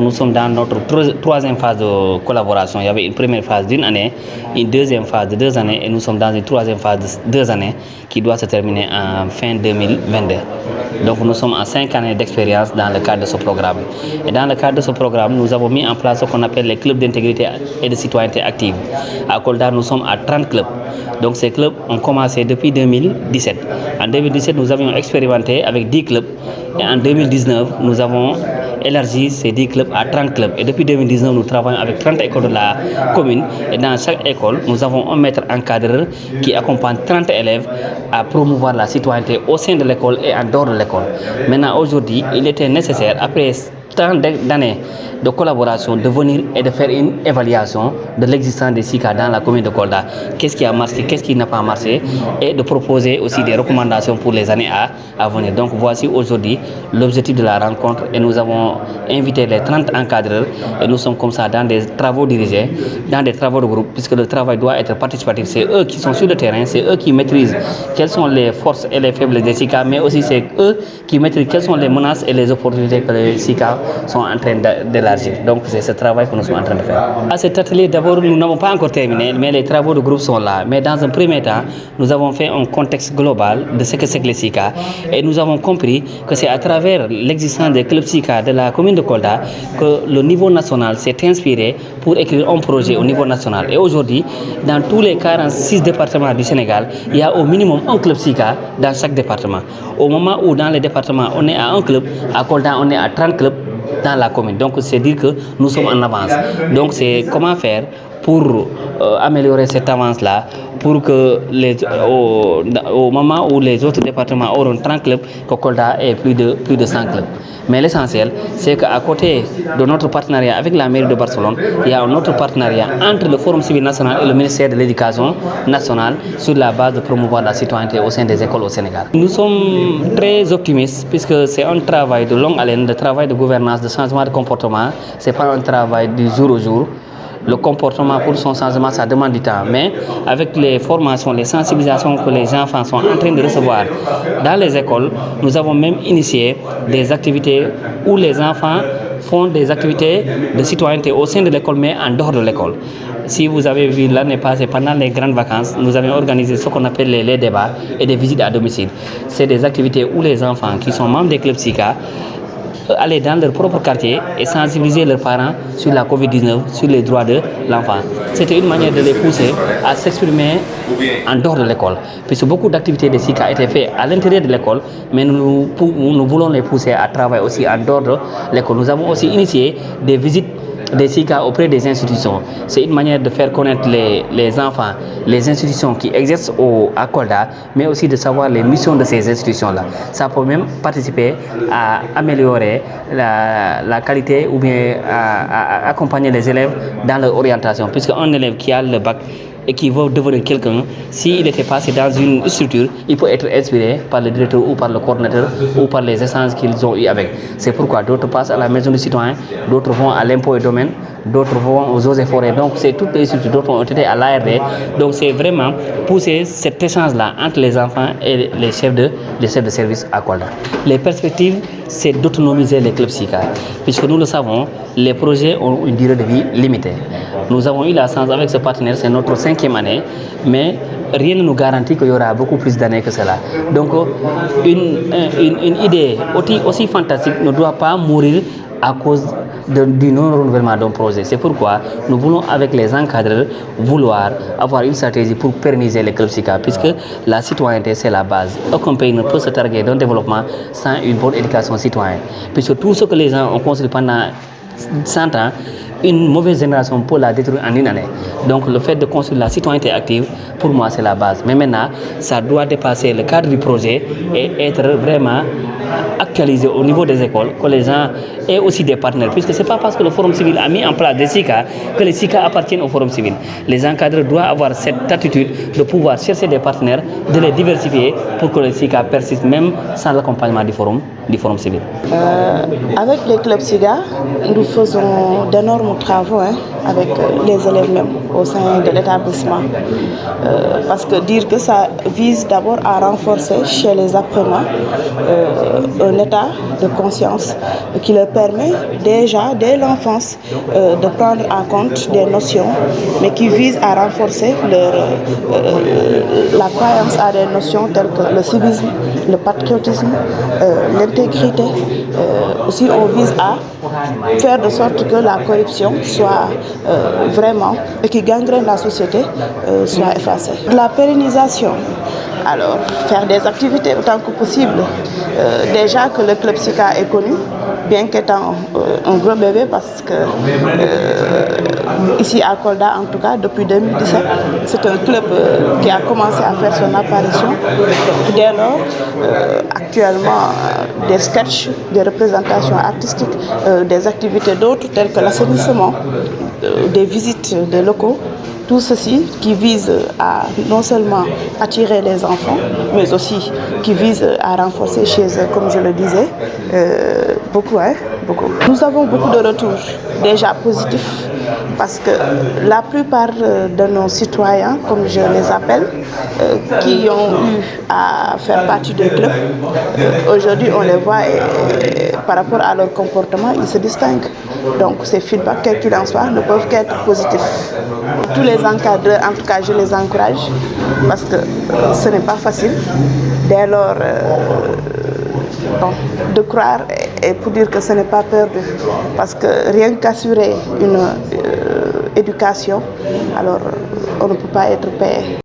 nous sommes dans notre troisième phase de collaboration. Il y avait une première phase d'1 année, une deuxième phase de 2 années et nous sommes dans une troisième phase de 2 années qui doit se terminer en fin 2022. Donc nous sommes en 5 années d'expérience dans le cadre de ce programme. Et dans le cadre de ce programme, nous avons mis en place ce qu'on appelle les clubs d'intégrité et de citoyenneté active. À Kolda, nous sommes à 30 clubs. Donc ces clubs ont commencé depuis 2017. En 2017, nous avions expérimenté avec 10 clubs et en 2019, nous avons élargi ces 10 clubs à 30 clubs. Et depuis 2019, nous travaillons avec 30 écoles de la commune. Et dans chaque école, nous avons un maître encadreur qui accompagne 30 élèves à promouvoir la citoyenneté au sein de l'école et en dehors de l'école. Maintenant, aujourd'hui, il était nécessaire, après tant d'années de collaboration, de venir et de faire une évaluation de l'existence des SICA dans la commune de Kolda. Qu'est-ce qui a marché, qu'est-ce qui n'a pas marché, et de proposer aussi des recommandations pour les années à venir. Donc voici aujourd'hui l'objectif de la rencontre et nous avons invité les 30 encadreurs et nous sommes comme ça dans des travaux dirigés, dans des travaux de groupe, puisque le travail doit être participatif. C'est eux qui sont sur le terrain, c'est eux qui maîtrisent quelles sont les forces et les faiblesses des SICA, mais aussi c'est eux qui maîtrisent quelles sont les menaces et les opportunités que les SICA sont en train d'élargir. Donc c'est ce travail que nous sommes en train de faire. À cet atelier, d'abord, nous n'avons pas encore terminé, mais les travaux de groupe sont là. Mais dans un premier temps, nous avons fait un contexte global de ce que c'est que les SICA et nous avons compris que c'est à travers l'existence des clubs SICA de la commune de Kolda que le niveau national s'est inspiré pour écrire un projet au niveau national. Et aujourd'hui, dans tous les 46 départements du Sénégal, il y a au minimum un club SICA dans chaque département. Au moment où dans les départements, on est à un club, à Kolda, on est à 30 clubs dans la commune. Donc c'est dire que nous sommes en avance. Donc c'est comment faire pour améliorer cette avance-là, pour que au moment où les autres départements auront 30 clubs, que Kolda ait plus de 100 clubs. Mais l'essentiel, c'est qu'à côté de notre partenariat avec la mairie de Barcelone, il y a un autre partenariat entre le Forum civil national et le ministère de l'Éducation nationale sur la base de promouvoir la citoyenneté au sein des écoles au Sénégal. Nous sommes très optimistes puisque c'est un travail de longue haleine, de travail de gouvernance, de changement de comportement. Ce n'est pas un travail du jour au jour. Le comportement pour son changement, ça demande du temps. Mais avec les formations, les sensibilisations que les enfants sont en train de recevoir dans les écoles, nous avons même initié des activités où les enfants font des activités de citoyenneté au sein de l'école, mais en dehors de l'école. Si vous avez vu l'année passée, pendant les grandes vacances, nous avons organisé ce qu'on appelle les débats et des visites à domicile. C'est des activités où les enfants qui sont membres des clubs SICA aller dans leur propre quartier et sensibiliser leurs parents sur la COVID-19, sur les droits de l'enfant. C'était une manière de les pousser à s'exprimer en dehors de l'école. Puisque beaucoup d'activités de SICA étaient faites à l'intérieur de l'école, mais nous voulons les pousser à travailler aussi en dehors de l'école. Nous avons aussi initié des visites des SICA auprès des institutions. C'est une manière de faire connaître les enfants, les institutions qui exercent à Kolda, mais aussi de savoir les missions de ces institutions-là. Ça peut même participer à améliorer la qualité ou bien à accompagner les élèves dans leur orientation. Puisque un élève qui a le bac et qui veut devenir quelqu'un, s'il était passé dans une structure, il peut être inspiré par le directeur ou par le coordinateur ou par les essences qu'ils ont eu avec. C'est pourquoi d'autres passent à la maison du citoyen, d'autres vont à l'impôt et domaine, d'autres vont aux eaux et forêts. Donc c'est toutes les structures, d'autres ont été à l'ARD. Donc c'est vraiment pousser cet échange-là entre les enfants et les chefs de service à Kolda. Les perspectives, c'est d'autonomiser les clubs SICA. Puisque nous le savons, les projets ont une durée de vie limitée. Nous avons eu la chance avec ce partenaire, c'est notre 5e année, mais rien ne nous garantit qu'il y aura beaucoup plus d'années que cela. Donc une idée aussi fantastique ne doit pas mourir à cause du non-renouvellement d'un projet. C'est pourquoi nous voulons, avec les encadreurs, avoir une stratégie pour pérenniser les clubs SICA, puisque la citoyenneté, c'est la base. Aucun pays ne peut se targuer d'un développement sans une bonne éducation citoyenne. Puisque tout ce que les gens ont construit pendant 100 ans, une mauvaise génération peut la détruire en une année. Donc le fait de construire la citoyenneté active, pour moi, c'est la base. Mais maintenant, ça doit dépasser le cadre du projet et être vraiment actualisé au niveau des écoles, que les gens aient aussi des partenaires. Puisque ce n'est pas parce que le Forum civil a mis en place des SICA que les SICA appartiennent au Forum civil. Les encadreurs doivent avoir cette attitude de pouvoir chercher des partenaires, de les diversifier pour que les SICA persistent même sans l'accompagnement du Forum civil. Avec les clubs SICA, nous faisons d'énormes nous travaux avec les élèves même au sein de l'établissement. Parce que dire que ça vise d'abord à renforcer chez les apprenants un état de conscience qui leur permet déjà dès l'enfance de prendre en compte des notions, mais qui vise à renforcer la croyance à des notions telles que le civisme, le patriotisme, l'intégrité. Aussi, on vise à faire de sorte que la corruption soit vraiment, et qui gangrène la société, soit effacée. La pérennisation, alors faire des activités autant que possible. Déjà que le club SICA est connu, bien qu'étant un gros bébé, parce que ici à Kolda, en tout cas, depuis 2017, c'est un club qui a commencé à faire son apparition. Donc, dès lors, actuellement, des sketchs, des représentations artistiques, des activités d'autres telles que l'assainissement, des visites de locaux, tout ceci qui vise à non seulement attirer les enfants, mais aussi qui vise à renforcer chez eux, comme je le disais, beaucoup. Nous avons beaucoup de retours déjà positifs, parce que la plupart de nos citoyens, comme je les appelle, qui ont eu à faire partie du club, aujourd'hui on les voit et par rapport à leur comportement, ils se distinguent. Donc ces feedbacks, quel qu'il en soit, ne peuvent qu'être positifs. Tous les encadreurs, en tout cas, je les encourage, parce que ce n'est pas facile. Dès lors, de croire et pour dire que ce n'est pas perdu, parce que rien qu'assurer une éducation, alors on ne peut pas être payé.